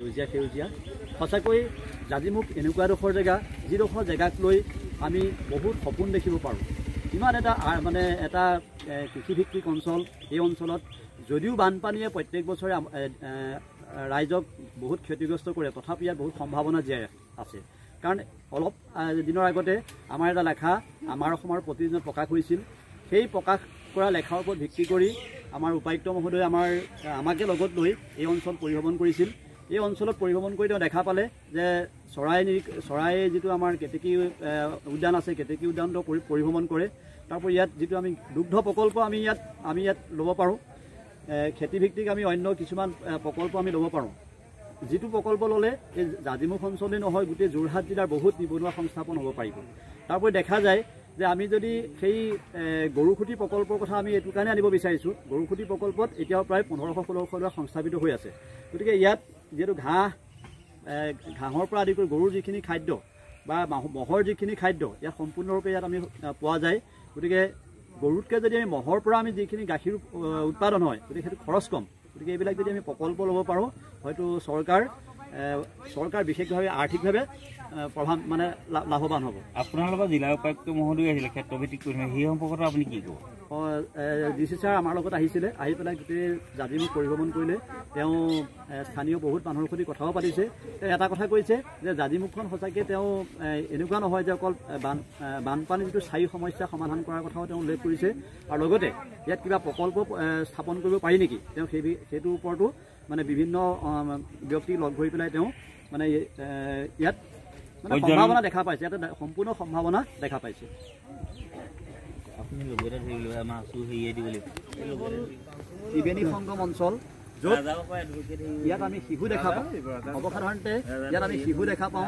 সেউজীয়া সঁচাকৈ জাজিমুখ এনেকুৱা এডোখৰ জেগা যিডোখৰ জেগাক লৈ আমি বহুত সপোন দেখিব পাৰোঁ। ইমান এটা মানে এটা কৃষিভিত্তিক অঞ্চল। এই অঞ্চলত যদিও বানপানীয়ে প্ৰত্যেক বছৰে ৰাইজক বহুত ক্ষতিগ্ৰস্ত কৰে, তথাপি ইয়াত বহুত সম্ভাৱনা জীয়াই আছে। কাৰণ অলপ দিনৰ আগতে আমাৰ এটা লেখা আমাৰ অসমৰ প্ৰতিদিনে প্ৰকাশ হৈছিল। সেই প্ৰকাশ কৰা লেখাৰ ওপৰত ভিত্তি কৰি আমাৰ উপায়ুক্ত মহোদয়ে আমাকে লগত লৈ এই অঞ্চল পৰিভ্ৰমণ কৰিছিল। এই অঞ্চলত পৰিভ্ৰমণ কৰি তেওঁ দেখা পালে যে চৰাই যিটো আমাৰ কেতেকী উদ্যান আছে, কেতেকী উদ্যানটো পৰিভ্ৰমণ কৰে। তাৰোপৰি ইয়াত যিটো আমি দুগ্ধ প্ৰকল্প আমি ইয়াত ল'ব পাৰোঁ। খেতিভিত্তিক আমি অন্য কিছুমান প্ৰকল্প আমি ল'ব পাৰোঁ। যিটো প্ৰকল্প ল'লে এই জাজিমুখ অঞ্চলেই নহয়, গোটেই যোৰহাট জিলাৰ বহুত নিবনুৱা সংস্থাপন হ'ব পাৰিব। তাৰোপৰি দেখা যায় যে আমি যদি সেই গৰুখুটি প্ৰকল্পৰ কথা আমি এইটো কাৰণে আনিব বিচাৰিছোঁ। গৰুখুটি প্ৰকল্পত এতিয়াও প্ৰায় 1500-1600 ল'ৰা সংস্থাপিত হৈ আছে। গতিকে ইয়াত যিহেতু ঘাঁহৰ পৰা আদি কৰি গৰুৰ যিখিনি খাদ্য বা মহৰ যিখিনি খাদ্য ইয়াত সম্পূৰ্ণৰূপে ইয়াত আমি পোৱা যায়। গতিকে গৰুতকৈ যদি আমি মহৰ পৰা আমি যিখিনি গাখীৰ উৎপাদন হয়, গতিকে সেইটো খৰচ কম। গতিকে এইবিলাক যদি আমি প্ৰকল্প ল'ব পাৰোঁ, হয়তো চৰকাৰ বিশেষভাৱে আৰ্থিকভাৱে মানে লাভৱান হ'ব। আপোনালোকৰ জিলা উপায়ুক্ত মহোদয় আহিলে ক্ষেত্ৰভিত্তিক সেই সম্পৰ্কত আপুনি কি ক'ব? DC ছাৰ আমাৰ লগত আহিছিলে, আহি পেলাই গোটেই জাজিমুখ পৰিভ্ৰমণ কৰিলে। তেওঁ স্থানীয় বহুত মানুহৰ সৈতে কথাও পাতিছে। তেওঁ এটা কথা কৈছে যে জাজিমুখখন সঁচাকৈ তেওঁ এনেকুৱা নহয় যে অকল বানপানী যিটো স্থায়ী সমস্যা সমাধান কৰাৰ কথাও তেওঁ উল্লেখ কৰিছে। আৰু লগতে ইয়াত কিবা প্ৰকল্প স্থাপন কৰিব পাৰি নেকি, তেওঁ সেইটোৰ ওপৰতো মানে বিভিন্ন ব্যক্তিক লগ ধৰি পেলাই তেওঁ মানে ইয়াত মানে সম্ভাৱনা দেখা পাইছে, ইয়াতে সম্পূৰ্ণ সম্ভাৱনা দেখা পাইছে। ত্ৰিবেণী সংগম অঞ্চল, য'ত ইয়াত আমি শিশু দেখা পাওঁ। সৰ্বসাধাৰণতে ইয়াত আমি শিশু দেখা পাওঁ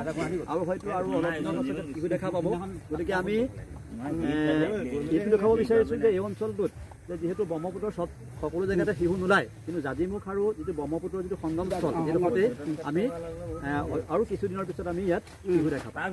আৰু হয়তো আৰু অলপ দিনৰ পাছতে শিশু দেখা পাব। গতিকে আমি এইটো দেখাব বিচাৰিছোঁ যে এই অঞ্চলটোত যিহেতু ব্ৰহ্মপুত্ৰৰ সকলো জেগাতে শিশু নোলায়, কিন্তু জাজিমুখ আৰু যিটো ব্ৰহ্মপুত্ৰৰ যিটো সংগম স্থল, সেইডোখৰতে আমি আৰু কিছুদিনৰ পিছত আমি ইয়াত শিশু দেখা পাম।